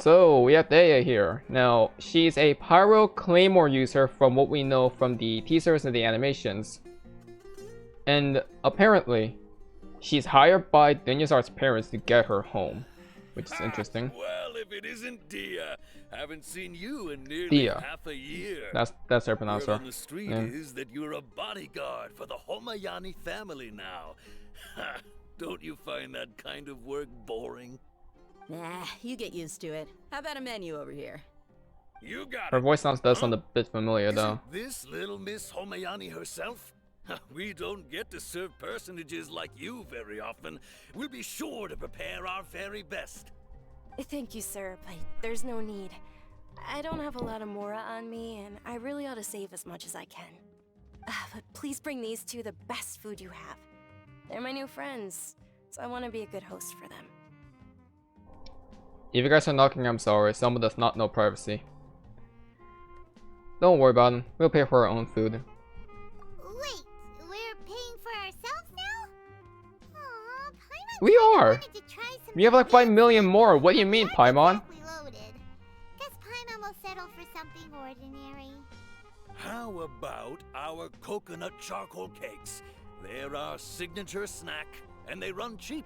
So we have Dehya here. Now, she's a Pyro Claymore user from what we know from the teasers and the animations. And apparently, she's hired by Dunyarzad's parents to get her home, which is interesting. Well, if it isn't Dehya, haven't seen you in nearly Dehya. half a year. That's her pronouncer. Word on the street is that you're a bodyguard for the Homayani family now. Don't you find that kind of work boring? Nah, you get used to it. How about a menu over here? You got Her it. voice does sound a bit familiar though. Isn't this little Miss Homayani herself? We don't get to serve personages like you very often. We'll be sure to prepare our very best. Thank you, sir, but there's no need. I don't have a lot of Mora on me, and I really ought to save as much as I can. But please bring these two the best food you have. They're my new friends, so I want to be a good host for them. If you guys are knocking, I'm sorry. Someone does not know privacy. Don't worry about it. We'll pay for our own food. Wait, we're paying for ourselves now? Aw, Paimon We are! wanted to try some We have like 5 million more. What do you mean, Not Paimon? exactly loaded. Guess Paimon will settle for something ordinary. How about our coconut charcoal cakes? They're our signature snack, and they run cheap.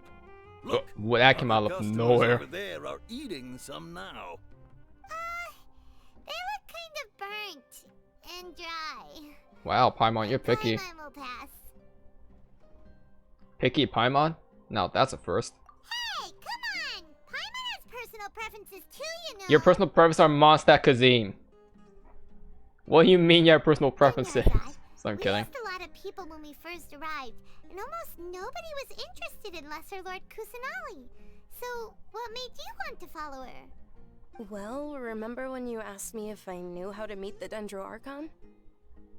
Look, Well, that came out our of customers nowhere. over there are eating some now. They look kind of burnt and dry. Wow, Paimon, you're picky. Paimon will pass. Picky Paimon? Now that's a first. Hey, come on! Paimon has personal preferences too, you know. Your personal preferences are Mondstadt cuisine. What do you mean you have personal preferences? Dunyarzad, So I'm we kidding. asked a lot of people when we first arrived, and almost nobody was interested in Lesser Lord Kusanali. So, what made you want to follow her? Well, remember when you asked me if I knew how to meet the Dendro Archon?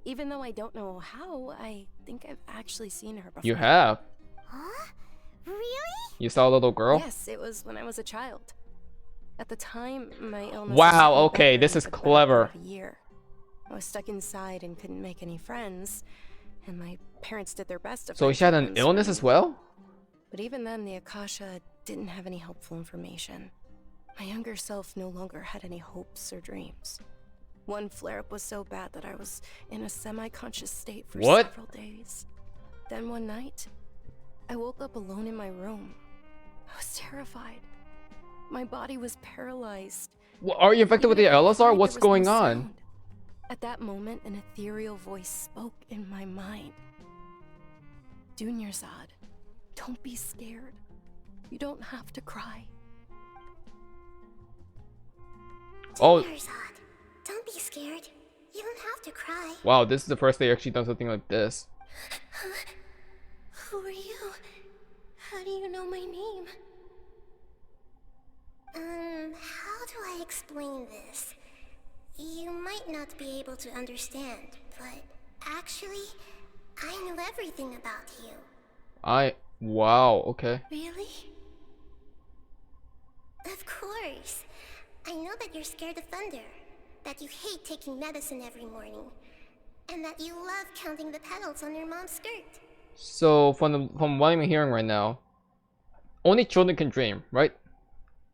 Even though I don't know how, I think I've actually seen her before. You have. Huh? Really? You saw a little girl? Yes, it was when I was a child. At the time, my illness Wow, was so okay, bad this I is took about clever. half a year. I was stuck inside and couldn't make any friends, and my parents did their best to So find she had an treatments illness for as me. well? But even then, the Akasha didn't have any helpful information. My younger self no longer had any hopes or dreams. One flare-up was so bad that I was in a semi-conscious state for What? several days. Then one night, I woke up alone in my room. I was terrified. My body was paralyzed. Well, are you infected with the Even if I LSR? cried, What's there was going no on? sound. At that moment, an ethereal voice spoke in my mind. Dunyarzad, don't be scared. You don't have to cry. Oh, Dunyarzad, don't be scared. You don't have to cry. wow, this is the first day I've actually done something like this. Who are you? How do you know my name? How do I explain this? You might not be able to understand, but actually, I know everything about you. Wow, okay. Really? Of course. I know that you're scared of thunder, that you hate taking medicine every morning, and that you love counting the petals on your mom's skirt. So from what I'm hearing right now, only children can dream, right?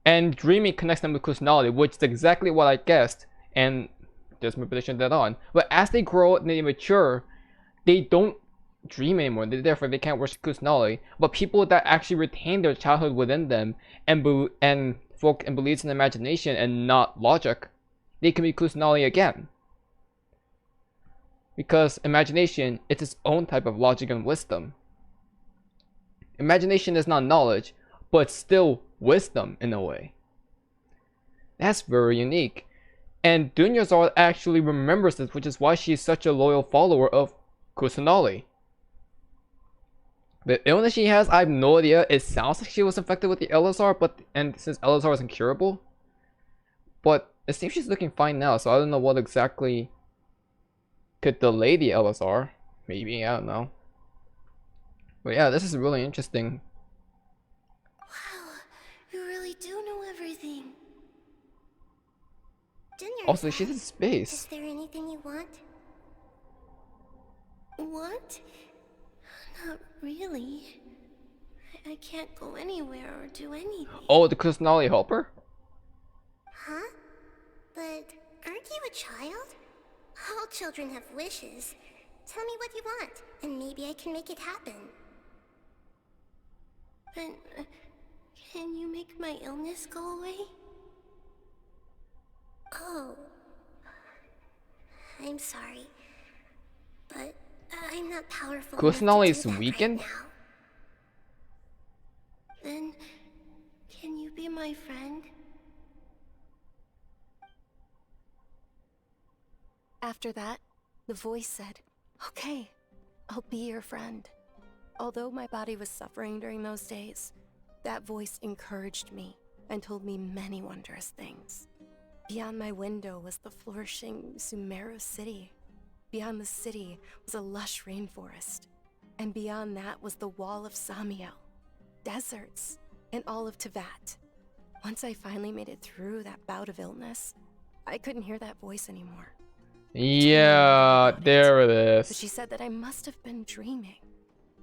And dreaming connects them with Kusanali, which is exactly what I guessed, and there's my prediction dead on. But as they grow and they mature, they don't dream anymore. Therefore, they can't worship Kusanali. But people that actually retain their childhood within them and believes in imagination and not logic, they can be Kusanali again. Because imagination is its own type of logic and wisdom. Imagination is not knowledge, but still wisdom in a way. That's very unique. And Dunyarzad actually remembers this, which is why she's such a loyal follower of Kusanali. The illness she has, I have no idea. It sounds like she was infected with the LSR, and since LSR is incurable. But it seems she's looking fine now, so I don't know what exactly could delay the LSR. Maybe, I don't know. But yeah, this is really interesting. Wow, you really do know everything. Also, she's in Is space. there anything you want? Want? Not really. I can't go anywhere or do anything. Oh, the Kusanali helper? children have wishes. Tell me what you want, and maybe I can make it happen. But, can you make my illness go away? Oh. I'm sorry. But I'm not powerful enough to Kusanali do is that weakened? right now. Then, can you be my friend? After that, the voice said, "Okay, I'll be your friend." Although my body was suffering during those days, that voice encouraged me and told me many wondrous things. Beyond my window was the flourishing Sumeru city. Beyond the city was a lush rainforest. And beyond that was the wall of Samiel, deserts, and all of Teyvat. Once I finally made it through that bout of illness, I couldn't hear that voice anymore. Yeah, there it But she is. said that I must have been dreaming.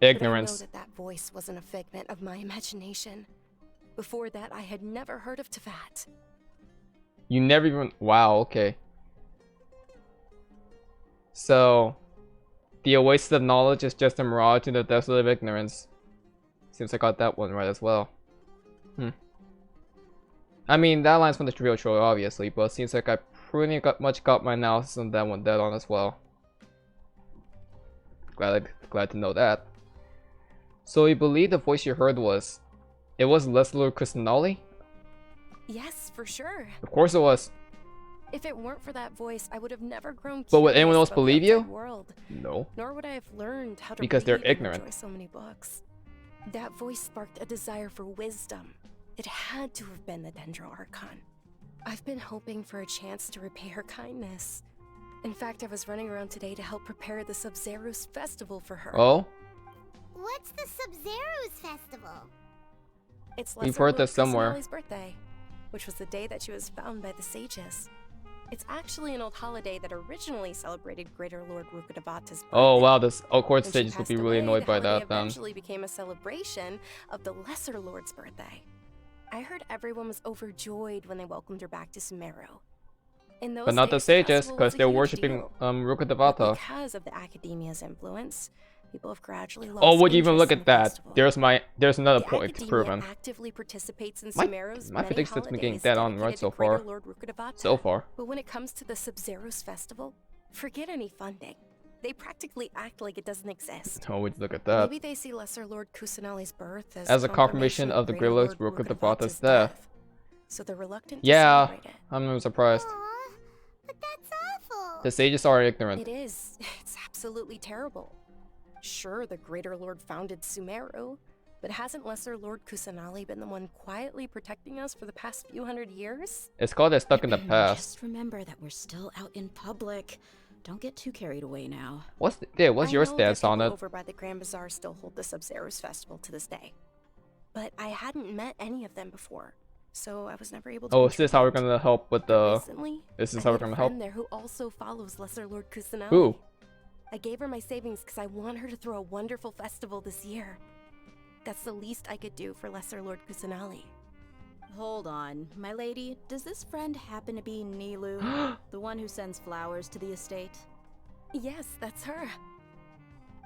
But I know Ignorance. that voice wasn't a figment of my imagination. Before that, I had never heard of Teyvat. You never even. Wow, okay. So, the oasis of knowledge is just a mirage in the desert of ignorance. Seems I got that one right as well. I mean, that line's from the real show, obviously, but it seems like I pretty much got my analysis on that one dead on as well. Glad to know that. So you believe the voice you heard was... It was Lesser Lord Kusanali? Yes, for sure. Of course it was. If it weren't for that voice, I would have never grown But would anyone curious else about the believe you? outside world. No. Nor would I have learned how to Because they're read and ignorant. enjoy so many books. That voice sparked a desire for wisdom. It had to have been the Dendro Archon. I've been hoping for a chance to repay her kindness. In fact, I was running around today to help prepare the Sabzeruz Festival for her. Oh? What's the Sabzeruz Festival? It's We've Lesser heard Lord this somewhere. Kusanali's birthday, which was the day that she was found by the sages. It's actually an old holiday that originally celebrated Greater Lord Rukkhadevata's birthday. Oh wow, this court When she stages would passed be really away, annoyed the by holiday that then. eventually became a celebration of the Lesser Lord's birthday. I heard everyone was overjoyed when they welcomed her back to Sumeru. In those But not the days, sages, festival because was a they're huge worshipping deal. But Rukkhadevata. because of the academia's influence, people have gradually lost Oh, would you even look interest at in the that? festival. There's another The point academia proven. actively participates in My Sumeru's my many prediction's been getting holidays dead on right dedicated so to Greater far. Lord Rukkhadevata. So far. But when it comes to the Sabzeruz Festival, forget any funding. They practically act like it doesn't exist. Oh, would you look at that? Maybe they see Lesser Lord Kusanali's birth As a confirmation of the Greater Lord Rukkhadevata's death. So they're reluctant Yeah, to celebrate it. I'm not surprised. Aw, but that's awful. The sages are ignorant. It is. It's absolutely terrible. Sure, the Greater Lord founded Sumeru, but hasn't Lesser Lord Kusanali been the one quietly protecting us for the past few hundred years? It's called they're stuck in the past. Just remember that we're still out in public. Don't get too carried away now. What's I your know that stance on people it? over by the Grand Bazaar still hold the Sabzeruz Festival to this day. But I hadn't met any of them before, so I was never able to Oh, is this how we're contribute. gonna help with the... Recently, This is I how we're made a gonna help? friend there who also follows Lesser Lord Kusanali. Who? I gave her my savings because I want her to throw a wonderful festival this year. That's the least I could do for Lesser Lord Kusanali. Hold on, my lady. Does this friend happen to be Nilou, the one who sends flowers to the estate? Yes, that's her.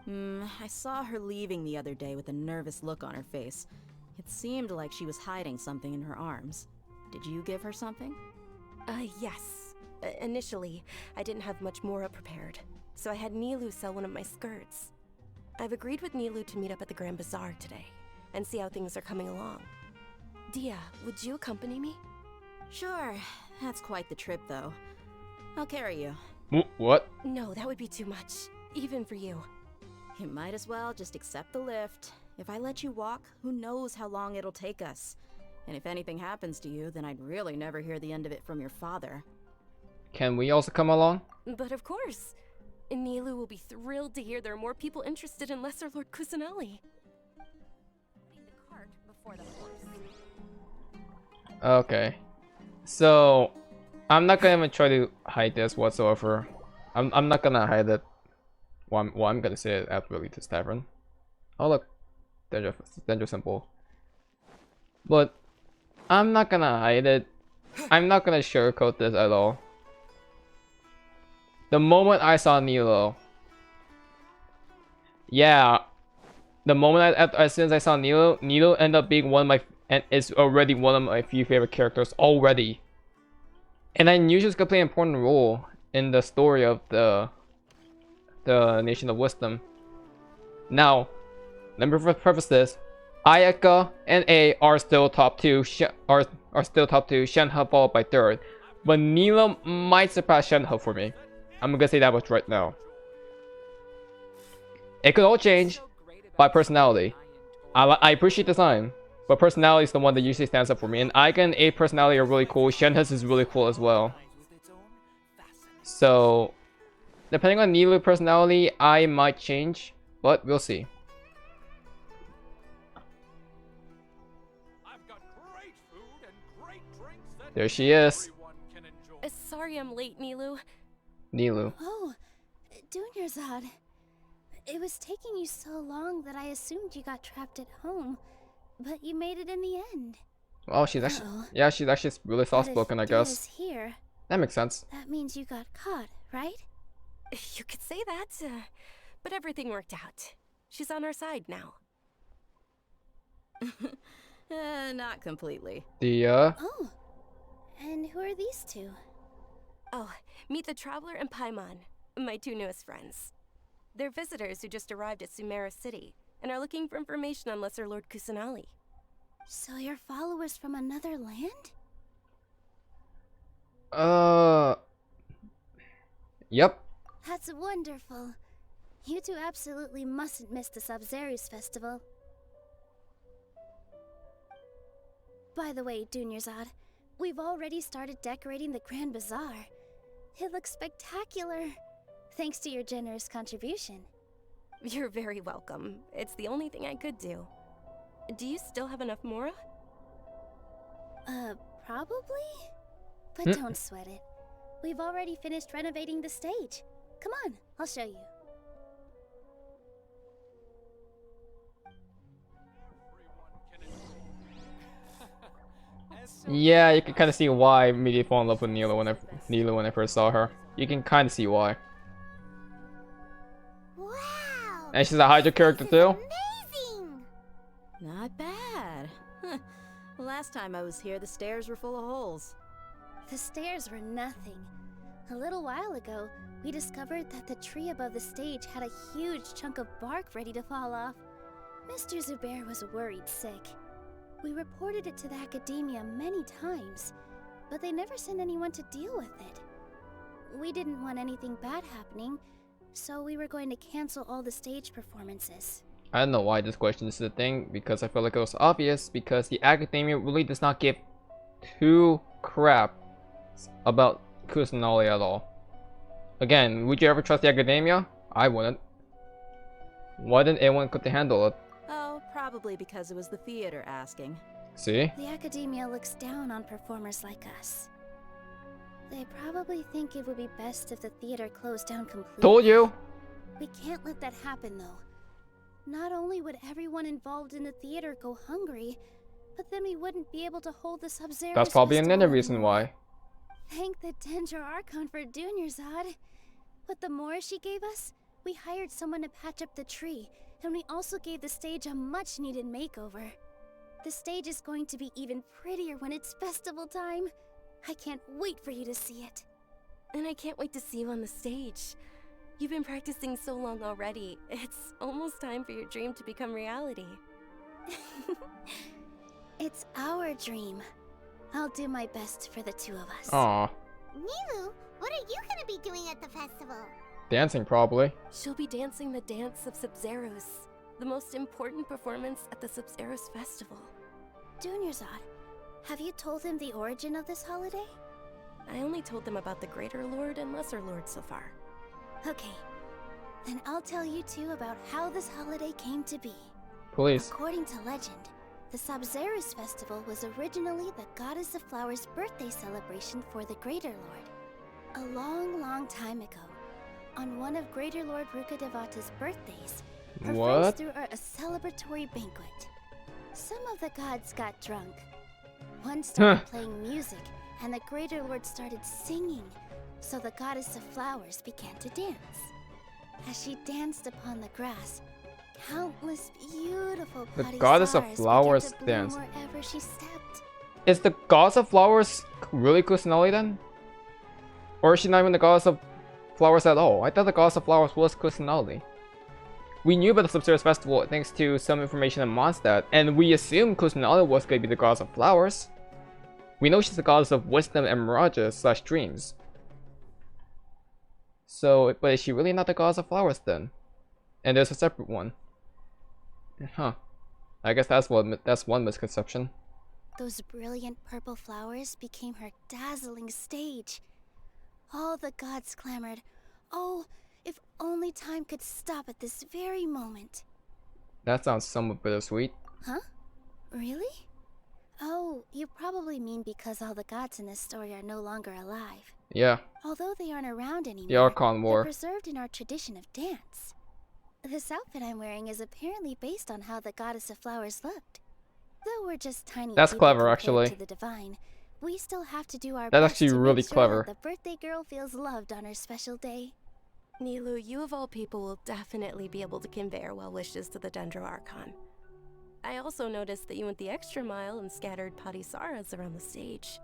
I saw her leaving the other day with a nervous look on her face. It seemed like she was hiding something in her arms. Did you give her something? Yes. Initially, I didn't have much more prepared, so I had Nilou sell one of my skirts. I've agreed with Nilou to meet up at the Grand Bazaar today, and see how things are coming along. Dehya, would you accompany me? Sure. That's quite the trip, though. I'll carry you. What? No, that would be too much, even for you. You might as well just accept the lift. If I let you walk, who knows how long it'll take us. And if anything happens to you, then I'd really never hear the end of it from your father. Can we also come along? But of course. Nilou will be thrilled to hear there are more people interested in Lesser Lord Kusanali. Putting the cart before the horse. Okay. So, I'm not gonna even try to hide this whatsoever. I'm not gonna hide it. Well, I'm gonna say it after we leave this tavern. Oh look, Dendro Simple. But I'm not gonna hide it. I'm not gonna sugarcoat this at all. the moment I saw Nilou, yeah, the moment as soon as I saw Nilou ended up being one of my, and is already one of my few favorite characters already. And I knew she was gonna play an important role in the story of the Nation of Wisdom. Now, let me preface this: Ayaka and A are still top two. Are still top two. Shenhe followed by third, but Nilou might surpass Shenhe for me. I'm gonna say that much right now. It could all change by personality. I appreciate design, but personality is the one that usually stands up for me. And Ayaka and A personality are really cool. Shenhe's is really cool as well. So, depending on Nilou's personality, I might change, but we'll see. There she is. Sorry I'm late, Nilou. Nilou. Oh, Dunyarzad. It was taking you so long that I assumed you got trapped at home, but you made it in the end. Oh, she's actually, yeah, she's actually really soft-spoken, I guess. Here, that makes sense. That means you got caught, right? You could say that, but everything worked out. She's on our side now. Not completely. Dehya. Oh, and who are these two? Oh, meet the Traveler and Paimon, my two newest friends. They're visitors who just arrived at Sumeru City and are looking for information on Lesser Lord Kusanali. So you're followers from another land? Yep. That's wonderful. You two absolutely mustn't miss the Sabzeruz Festival. By the way, Dunyarzad, we've already started decorating the Grand Bazaar. It looks spectacular, thanks to your generous contribution. You're very welcome. It's the only thing I could do. Do you still have enough Mora? Probably? But don't sweat it. We've already finished renovating the stage. Come on, I'll show you. Yeah, you can kind of see why I immediately fall in love with Nilou when I first saw her. You can kind of see why. Wow! And she's a Hydra character too. Amazing! Not bad. Last time I was here, the stairs were full of holes. The stairs were nothing. A little while ago, we discovered that the tree above the stage had a huge chunk of bark ready to fall off. Mr. Zubair was worried sick. We reported it to the academia many times, but they never sent anyone to deal with it. We didn't want anything bad happening, so we were going to cancel all the stage performances. I don't know why this question is a thing, because I feel like it was obvious, because the academia really does not give two crap about Kusanali at all. Again, would you ever trust the academia? I wouldn't. Why didn't anyone could handle it? Oh, probably because it was the theater asking. See? The academia looks down on performers like us. They probably think it would be best if the theater closed down completely. Told you! We can't let that happen, though. Not only would everyone involved in the theater go hungry, but then we wouldn't be able to hold the Sabzeruz That's probably Festival another reason anymore. why. Thank the Danger Archon for Dunyarzad. With the more she gave us, we hired someone to patch up the tree, and we also gave the stage a much-needed makeover. The stage is going to be even prettier when it's festival time. I can't wait for you to see it. And I can't wait to see you on the stage. You've been practicing so long already. It's almost time for your dream to become reality. It's our dream. I'll do my best for the two of us. Aw. Nilou, what are you gonna be doing at the festival? Dancing, probably. She'll be dancing the Dance of Sabzeruz, the most important performance at the Sabzeruz Festival. Dunyarzad, have you told him the origin of this holiday? I only told them about the Greater Lord and Lesser Lord so far. Okay, then I'll tell you two about how this holiday came to be. Please. According to legend, the Sabzeruz Festival was originally the Goddess of Flowers' birthday celebration for the Greater Lord. A long, long time ago, on one of Greater Lord Rukkhadevata's birthdays, her friends threw her a celebratory banquet. Some of the gods got drunk. One started playing music, and the Greater Lord started singing. So the goddess of flowers began to dance. As she danced upon the grass, countless beautiful The goddess of Padisars flowers began to bloom dance. wherever she stepped. Is the goddess of flowers really Kusanali then? Or is she not even the goddess of flowers at all? I thought the goddess of flowers was Kusanali. We knew about the Sabzeruz Festival thanks to some information on Mondstadt, and we assumed Kusanali was going to be the goddess of flowers. We know she's the goddess of wisdom and mirages / dreams. So, but is she really not the goddess of flowers then? And there's a separate one. Huh. I guess that's one misconception. Those brilliant purple flowers became her dazzling stage. All the gods clamored, "Oh, if only time could stop at this very moment." That sounds somewhat bittersweet. Huh? Really? Oh, you probably mean because all the gods in this story are no longer alive. Yeah, Although they aren't around anymore, the Archon they're War. preserved in our tradition of dance. This outfit I'm wearing is apparently based on how the goddess of flowers looked. Though we're just tiny That's people clever, compared actually. to the divine, we still have to do our That's best actually to really make sure clever. that the birthday girl feels loved on her special day. Nilou, you of all people will definitely be able to convey our well wishes to the Dendro Archon. I also noticed that you went the extra mile and scattered Padisarahs around the stage.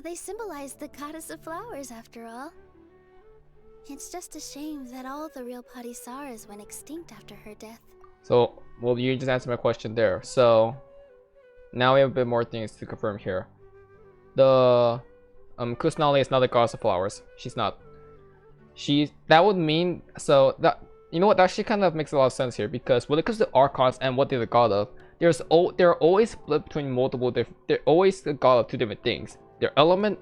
They symbolize the goddess of flowers, after all. It's just a shame that all the real Padisarahs went extinct after her death. So, well, you just answered my question there. So, now we have a bit more things to confirm here. The Kusanali is not the goddess of flowers. She's not. That would mean, so that, you know what, that actually kind of makes a lot of sense here, because when it comes to Archons and what they're the god of, they're always split between multiple they're always the god of two different things. Their element,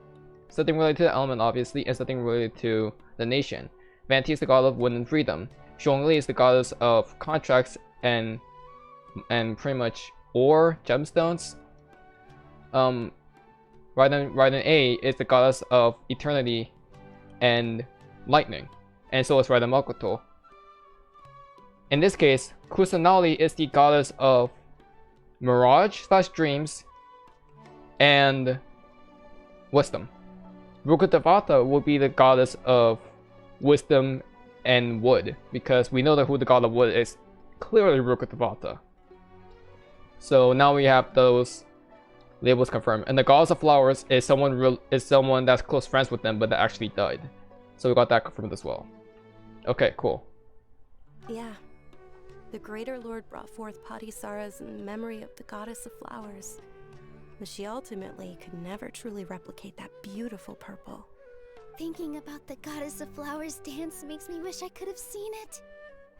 something related to the element obviously, and something related to the nation. Vanti is the god of wind and freedom. Zhongli is the goddess of contracts and pretty much ore, gemstones. Raiden A is the goddess of eternity and lightning, and so is Raiden Makoto. In this case, Kusanali is the goddess of mirage / dreams and wisdom. Rukadevata will be the goddess of wisdom and wood, because we know that who the god of wood is clearly Rukadevata. So now we have those labels confirmed, and the goddess of flowers is someone that's close friends with them, but that actually died. So we got that confirmed as well. Okay, cool. Yeah. The Greater Lord brought forth Padisarahs in memory of the goddess of flowers. But she ultimately could never truly replicate that beautiful purple. Thinking about the goddess of flowers dance makes me wish I could have seen it.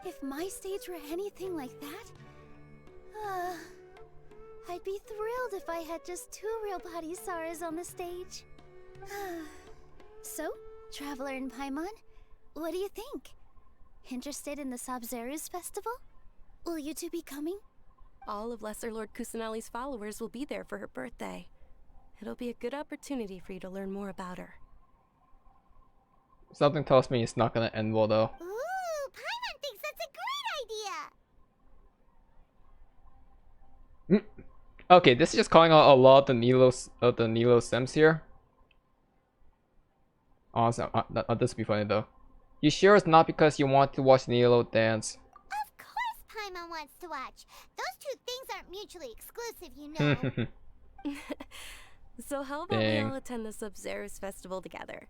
If my stage were anything like that, I'd be thrilled if I had just 2 real Padisarahs on the stage. So, Traveler and Paimon, what do you think? Interested in the Sabzeruz Festival? Will you two be coming? All of Lesser Lord Kusanali's followers will be there for her birthday. It'll be a good opportunity for you to learn more about her. Something tells me it's not gonna end well though. Ooh, Paimon thinks that's a great idea! Okay, this is just calling out a lot of the Nilou sims here. Awesome. This would be funny though. You sure it's not because you want to watch Nilou dance? Of course Paimon wants to watch. Those 2 things aren't mutually exclusive, you know. So how about we Dang. all attend the Sabzeruz Festival together?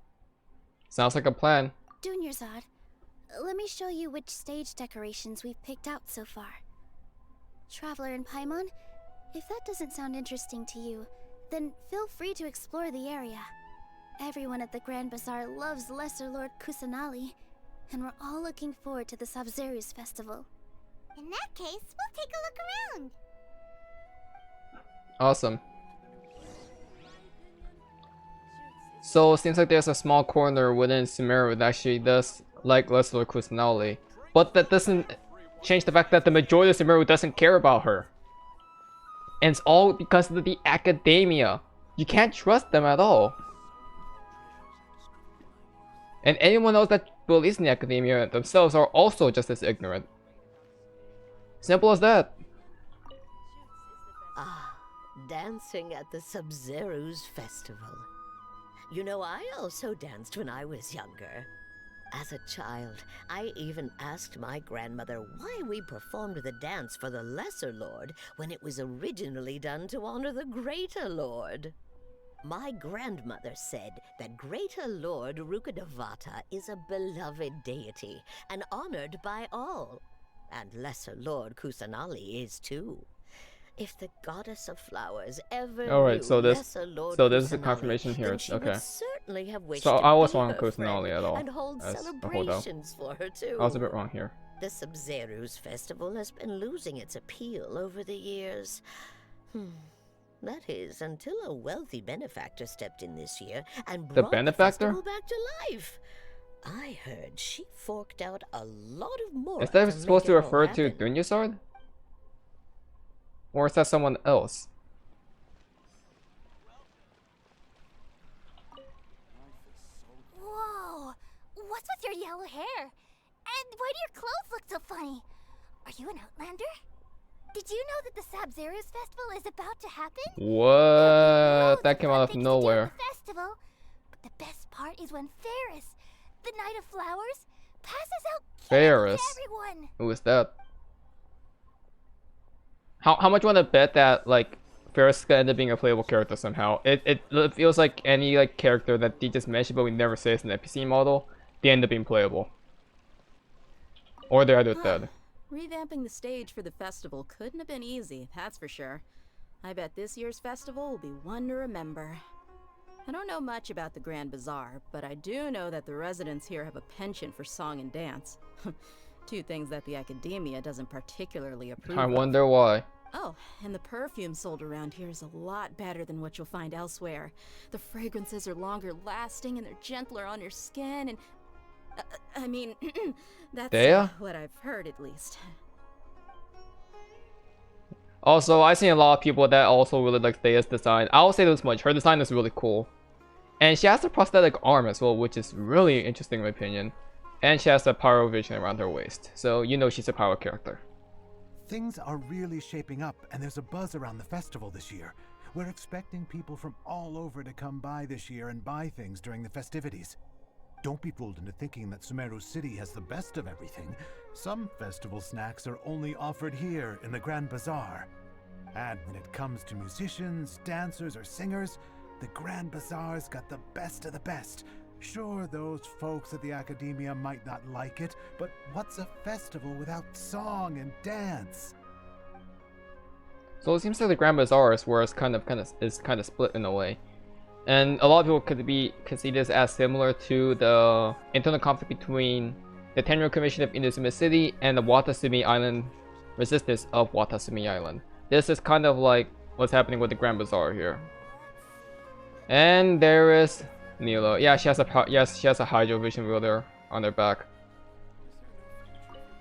Sounds like a plan. Dunyarzad, let me show you which stage decorations we've picked out so far. Traveler and Paimon, if that doesn't sound interesting to you, then feel free to explore the area. Everyone at the Grand Bazaar loves Lesser Lord Kusanali, and we're all looking forward to the Sabzeruz Festival. In that case, we'll take a look around. Awesome. So it seems like there's a small corner within Sumeru that actually does like Lesser Lord Kusanali, but that doesn't change the fact that the majority of Sumeru doesn't care about her. And it's all because of the academia. You can't trust them at all. And anyone else that believes in the academia themselves are also just as ignorant. Simple as that. Ah, dancing at the Sabzeruz Festival. You know, I also danced when I was younger. As a child, I even asked my grandmother why we performed the dance for the Lesser Lord when it was originally done to honor the Greater Lord. My grandmother said that Greater Lord Rukkhadevata is a beloved deity and honored by all. And Lesser Lord Kusanali is too. If the goddess of flowers ever Alright, knew so this Lesser Lord is a Kusanali, confirmation here. then she Okay. would certainly have wished So to I was be wrong her on friend Kusanali at all. and hold As a holdout. celebrations for her too. I was a bit wrong here. The Sabzeruz Festival has been losing its appeal over the years. That is, until a wealthy benefactor stepped in this year and brought the festival back to life. I heard she forked out a lot of more. Is that supposed to refer to Dunyarzad? Or is that someone else? Whoa! What's with your yellow hair? And why do your clothes look so funny? Are you an outlander? Did you know that the Sabzeruz Festival is about to happen? What? That came out of nowhere. Festival, but the best part is when Ferris, the Knight of Flowers, passes out Ferris? to everyone. Who is that? How much you want to bet that like Ferris is gonna end up being a playable character somehow? It feels like any like character that they just mentioned but we never say it's an NPC model, they end up being playable. Or they're either dead. Revamping the stage for the festival couldn't have been easy, that's for sure. I bet this year's festival will be one to remember. I don't know much about the Grand Bazaar, but I do know that the residents here have a penchant for song and dance. Two things that the academia doesn't particularly approve I of. wonder why. Oh, and the perfume sold around here is a lot better than what you'll find elsewhere. The fragrances are longer lasting and they're gentler on your skin and... I mean, that's Dehya? what I've heard at least. Also, I've seen a lot of people that also really like Dehya's design. I'll say this much, her design is really cool. And she has a prosthetic arm as well, which is really interesting in my opinion. And she has a power vision around her waist. So you know she's a power character. Things are really shaping up and there's a buzz around the festival this year. We're expecting people from all over to come by this year and buy things during the festivities. Don't be fooled into thinking that Sumeru City has the best of everything. Some festival snacks are only offered here in the Grand Bazaar. And when it comes to musicians, dancers, or singers, the Grand Bazaar's got the best of the best. Sure, those folks at the academia might not like it, but what's a festival without song and dance? So it seems like the Grand Bazaar is where it's kind of split in a way. And a lot of people could see this as similar to the internal conflict between the Tenryou Commission of Inazuma City and the Watasumi Island resistance of Watasumi Island. This is kind of like what's happening with the Grand Bazaar here. And there is Nilou. Yeah, she has a hydro vision wheel there on her back.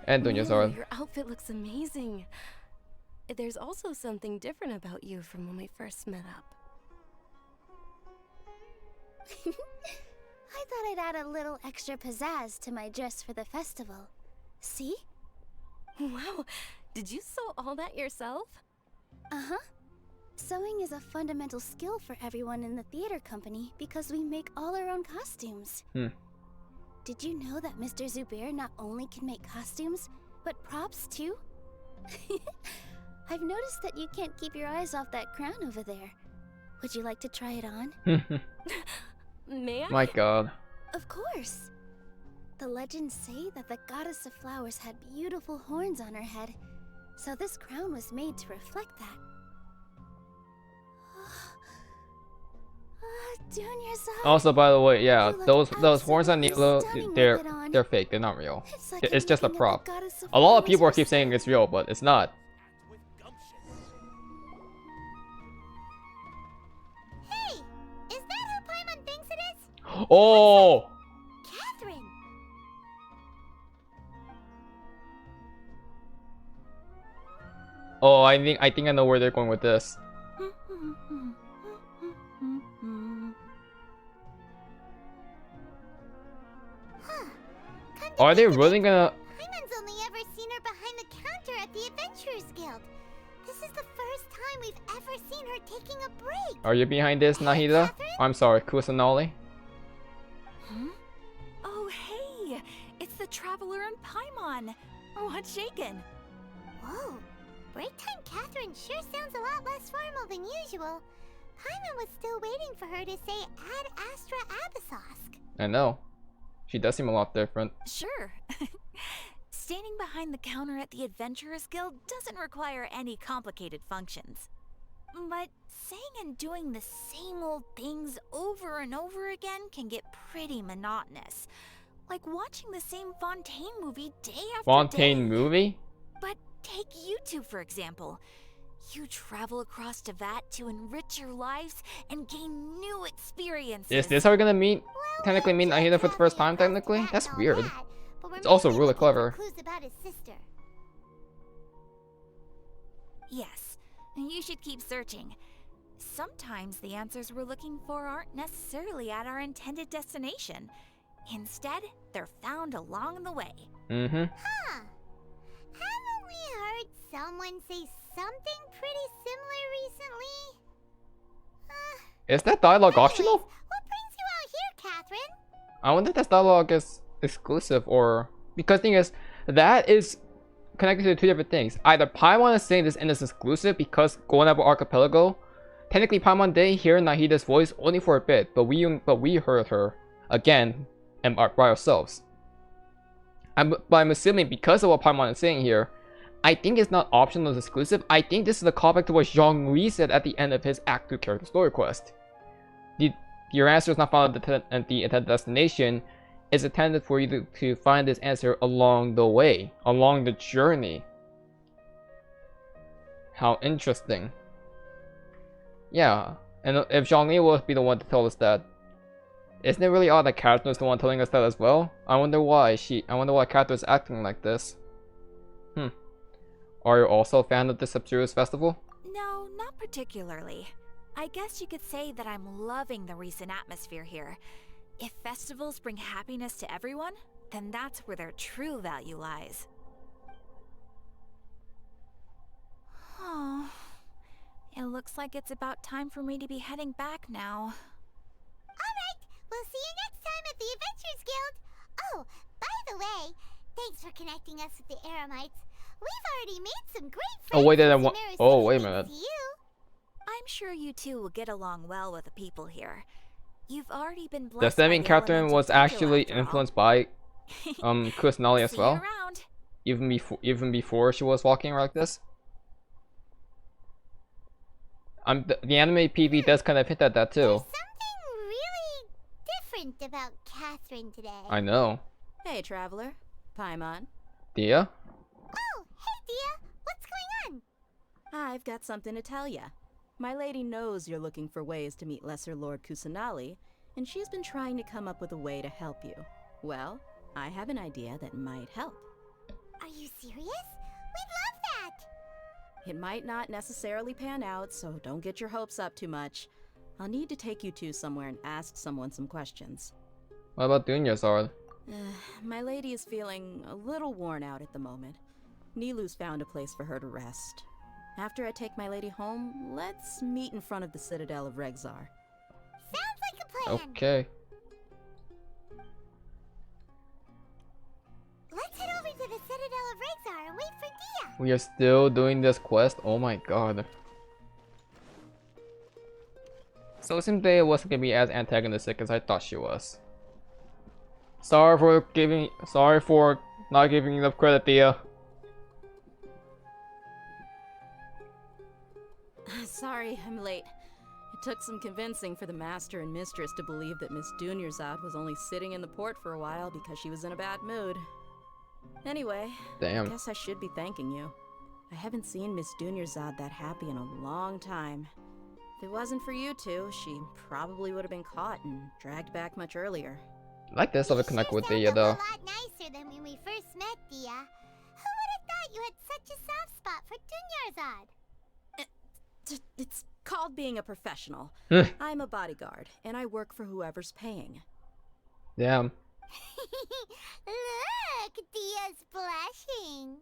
And Dunyarzad. Your outfit looks amazing. There's also something different about you from when we first met up. I thought I'd add a little extra pizzazz to my dress for the festival. See? Wow, did you sew all that yourself? Uh-huh. Sewing is a fundamental skill for everyone in the theater company because we make all our own costumes. Did you know that Mr. Zubair not only can make costumes, but props too? I've noticed that you can't keep your eyes off that crown over there. Would you like to try it on? May I? My god. Of course. The legends say that the goddess of flowers had beautiful horns on her head, so this crown was made to reflect that. Dunyarzad. Also, by the way, yeah, You look those horns on absolutely Nilou, stunning with they're it on. they're fake. They're not real. Like It's I'm just a looking at the prop. goddess of A lot of flowers people keep herself. saying it's real, but it's not. Hey! Is that who Paimon thinks it is? Oh! Katheryne! Oh, I think I know where they're going with this. Are they really gonna? Paimon's only ever seen her behind the counter at the Adventurers Guild. This is the first time we've ever seen her taking a break. Are you behind this, Nahida? Katheryne? I'm sorry, Kusanali. Traveler and Paimon. What's shaken? Whoa. Break time Katheryne sure sounds a lot less formal than usual. Paimon was still waiting for her to say Ad Astra Abyssosque. I know. She does seem a lot different. Sure. Standing behind the counter at the Adventurers Guild doesn't require any complicated functions. But saying and doing the same old things over and over again can get pretty monotonous. Like watching the same Fontaine movie day after day. Fontaine movie? But take you two, for example. You travel across Tevat to enrich your lives and gain new experiences. Is this how we're gonna meet? Technically meet Nahida for the first time, technically? That's weird. It's also really clever. Clues about his sister. Yes, you should keep searching. Sometimes the answers we're looking for aren't necessarily at our intended destination. Instead, they're found along the way. Mm-hmm. Huh. Haven't we heard someone say something pretty similar recently? Is that dialogue optional? What brings you out here, Katheryne? I wonder if this dialogue is exclusive or... Because the thing is, that is connected to two different things. Either Paimon is saying this and it's exclusive because going up Archipelago, technically Paimon did hear Nahida's voice only for a bit, but we heard her again and by ourselves. But I'm assuming because of what Paimon is saying here, I think it's not optional, it's exclusive. I think this is a callback to what Zhongli said at the end of his Act 2 character story quest. Your answer is not found at the intended destination. It's intended for you to find this answer along the way, along the journey. How interesting. Yeah, and if Zhongli will be the one to tell us that, isn't it really odd that Katheryne is the one telling us that as well? I wonder why Katheryne is acting like this. Are you also a fan of the Sabzeruz Festival? No, not particularly. I guess you could say that I'm loving the recent atmosphere here. If festivals bring happiness to everyone, then that's where their true value lies. Oh, it looks like it's about time for me to be heading back now. Alright, we'll see you next time at the Adventurers Guild. Oh, by the way, thanks for connecting us with the Eremites. We've already made some great friends. Oh wait, wait a minute. I'm sure you two will get along well with the people here. You've already been blessed. Does that mean Katheryne was actually influenced by Kusanali as well? Even before she was walking like this? The anime PV does kind of hint at that too. There's something really different about Katheryne today. I know. Hey, traveler. Paimon. Dehya? Oh, hey Dehya. What's going on? I've got something to tell ya. My lady knows you're looking for ways to meet Lesser Lord Kusanali, and she's been trying to come up with a way to help you. Well, I have an idea that might help. Are you serious? We'd love that! It might not necessarily pan out, so don't get your hopes up too much. I'll need to take you two somewhere and ask someone some questions. What about Dunyarzad? My lady is feeling a little worn out at the moment. Nilou's found a place for her to rest. After I take my lady home, let's meet in front of the Citadel of Regzar. Sounds like a plan! Okay. Let's head over to the Citadel of Regzar and wait for Dehya! We are still doing this quest? Oh my god. So it seems Dehya wasn't gonna be as antagonistic as I thought she was. Sorry for not giving enough credit, Dehya. Sorry, I'm late. It took some convincing for the master and mistress to believe that Miss Dunyarzad was only sitting in the port for a while because she was in a bad mood. Anyway, Damn. I guess I should be thanking you. I haven't seen Miss Dunyarzad that happy in a long time. If it wasn't for you two, she probably would have been caught and dragged back much earlier. I like this of a connect with Dehya though. A lot nicer than when we first met, Dehya. Who would have thought you had such a soft spot for Dunyarzad? It's called being a professional. I'm a bodyguard, and I work for whoever's paying. Damn. Look, Dehya's blushing.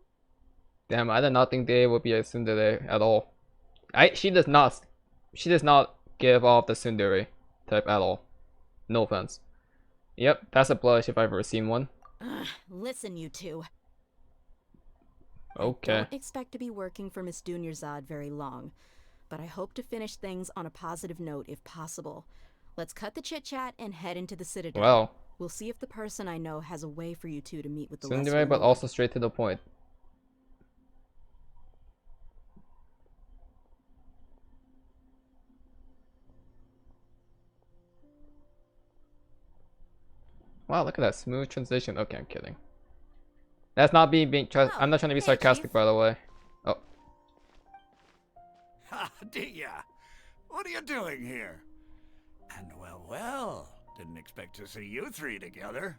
Damn, I did not think Dehya would be a tsundere at all. She does not give off the tsundere type at all. No offense. Yep, that's a blush if I've ever seen one. Listen, you two. Okay. I don't expect to be working for Miss Dunyarzad very long, but I hope to finish things on a positive note if possible. Let's cut the chit-chat and head into the Citadel. Well. We'll see if the person I know has a way for you two to meet with the Tsundere, Lesser but Lord. also straight to the point. Wow, look at that smooth transition. Okay, I'm kidding. That's not being I'm not trying to be sarcastic, Chief. by the way. Oh. Ha, Dehya! What are you doing here? And well, didn't expect to see you three together.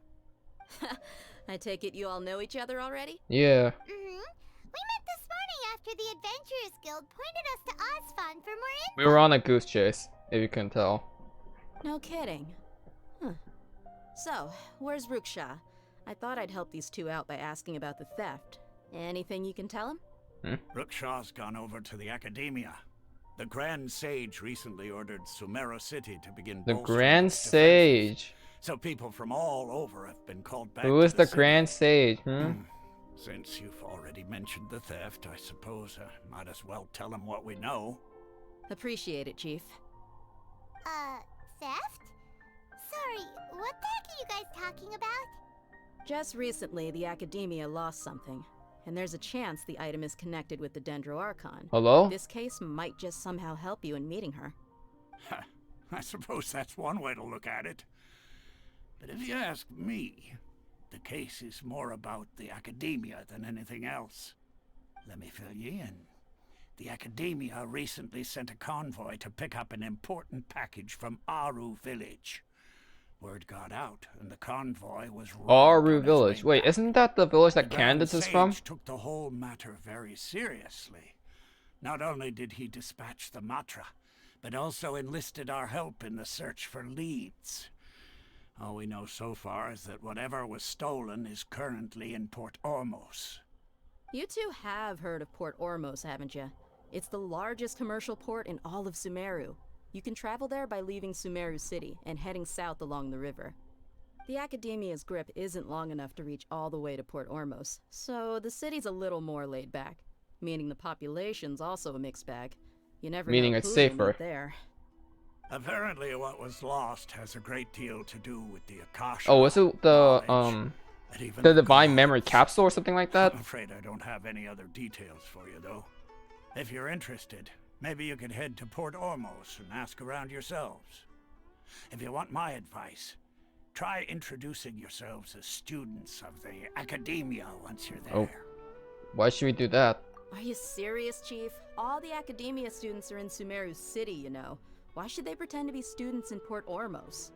I take it you all know each other already? Yeah. Mm-hmm. We met this morning after the Adventurers Guild pointed us to Osfon for more info. We were on a goose chase, if you can tell. No kidding. Huh. So, where's Ruksha? I thought I'd help these two out by asking about the theft. Anything you can tell him? Ruksha's gone over to the Academia. The Grand Sage recently ordered Sumeru City to begin The bolstering Grand its defenses. Sage. So people from all over have been called back Who to is the city. Grand Sage? Since you've already mentioned the theft, I suppose I might as well tell him what we know. Appreciate it, Chief. Theft? Sorry, what the heck are you guys talking about? Just recently, the Academia lost something, and there's a chance the item is connected with the Dendro Archon. Hello? This case might just somehow help you in meeting her. I suppose that's one way to look at it. But if you ask me, the case is more about the Academia than anything else. Let me fill you in. The Academia recently sent a convoy to pick up an important package from Aru village. Word got out, and the convoy was robbed on Aru its village. way Wait, back. isn't that the village that The Grand Candace is from? Sage took the whole matter very seriously. Not only did he dispatch the Matra, but also enlisted our help in the search for leads. All we know so far is that whatever was stolen is currently in Port Ormos. You two have heard of Port Ormos, haven't you? It's the largest commercial port in all of Sumeru. You can travel there by leaving Sumeru City and heading south along the river. The Academia's grip isn't long enough to reach all the way to Port Ormos, so the city's a little more laid back, meaning the population's also a mixed bag. You never Meaning know it's who you'll safer. meet there. Apparently what was lost has a great deal to do with the Akasha. Oh, is it the knowledge that even the Divine gods- Memory Capsule or something like that? I'm afraid I don't have any other details for you, though. If you're interested, maybe you could head to Port Ormos and ask around yourselves. If you want my advice, try introducing yourselves as students of the Academia once you're there. Oh. Why should we do that? Are you serious, Chief? All the Academia students are in Sumeru City, you know. Why should they pretend to be students in Port Ormos?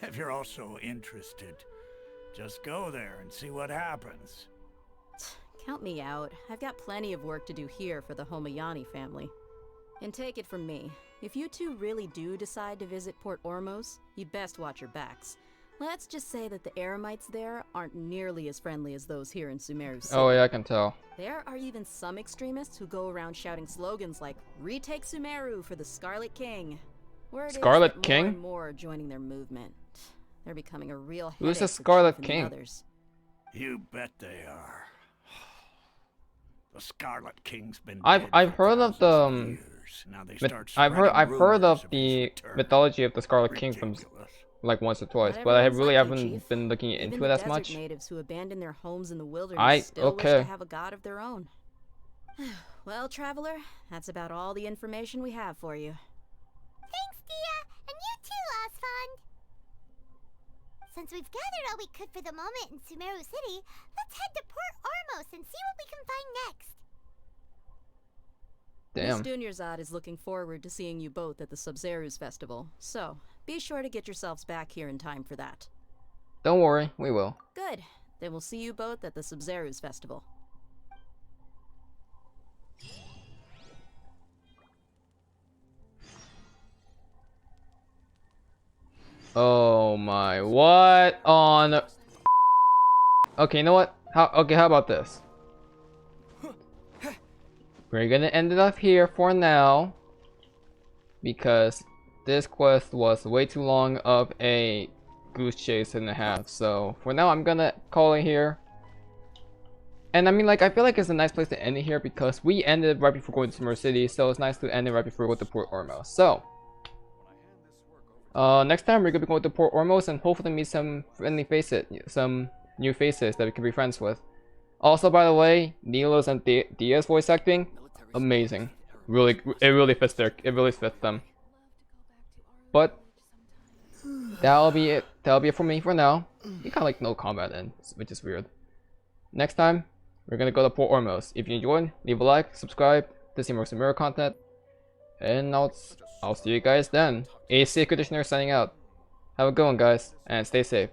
If you're also interested, just go there and see what happens. Count me out. I've got plenty of work to do here for the Homayani family. And take it from me, if you two really do decide to visit Port Ormos, you'd best watch your backs. Let's just say that the Eremites there aren't nearly as friendly as those here in Sumeru City. Oh yeah, I can tell. There are even some extremists who go around shouting slogans like, "Retake Sumeru for the Scarlet King." Word is Scarlet that King? More and more are joining their movement. They're becoming a real headache Who's the for Scarlet Chief and the King? others. You bet they are. The Scarlet King's been I've dead for heard of thousands the years. Now they myth- start I've heard spreading of rumors the his return. mythology of the Scarlet King from Ridiculous. like once or twice, Not but I everyone's really like you, haven't Chief. been looking Even into the it as desert much. natives who abandon their homes in the wilderness still wish okay. to have a god of their own. Well, traveler, that's about all the information we have for you. Thanks, Dehya, and you too, Osfond. Since we've gathered all we could for the moment in Sumeru City, let's head to Port Ormos and see what we can find next. Damn. Miss Dunyarzad is looking forward to seeing you both at the Sabzeruz Festival, so be sure to get yourselves back here in time for that. Don't worry, we will. Good. Then we'll see you both at the Sabzeruz Festival. Oh my, what on... Okay, you know what? How about this? We're gonna end it up here for now, because this quest was way too long of a goose chase and a half. So for now, I'm gonna call it here. And I mean, like, I feel like it's a nice place to end it here because we ended right before going to Sabzeruz City, so it's nice to end it right before we go to Port Ormos. So next time we're gonna be going to Port Ormos and hopefully meet some friendly faces, some new faces that we can be friends with. Also, by the way, Nilou's and Dehya's voice acting, amazing. It really fits them. But that'll be it. That'll be it for me for now. You got like no combat in, which is weird. Next time, we're gonna go to Port Ormos. If you enjoyed, leave a like, subscribe to see more Sabzeruz content, and I'll see you guys then. ACairconditioner signing out. Have a good one, guys, and stay safe.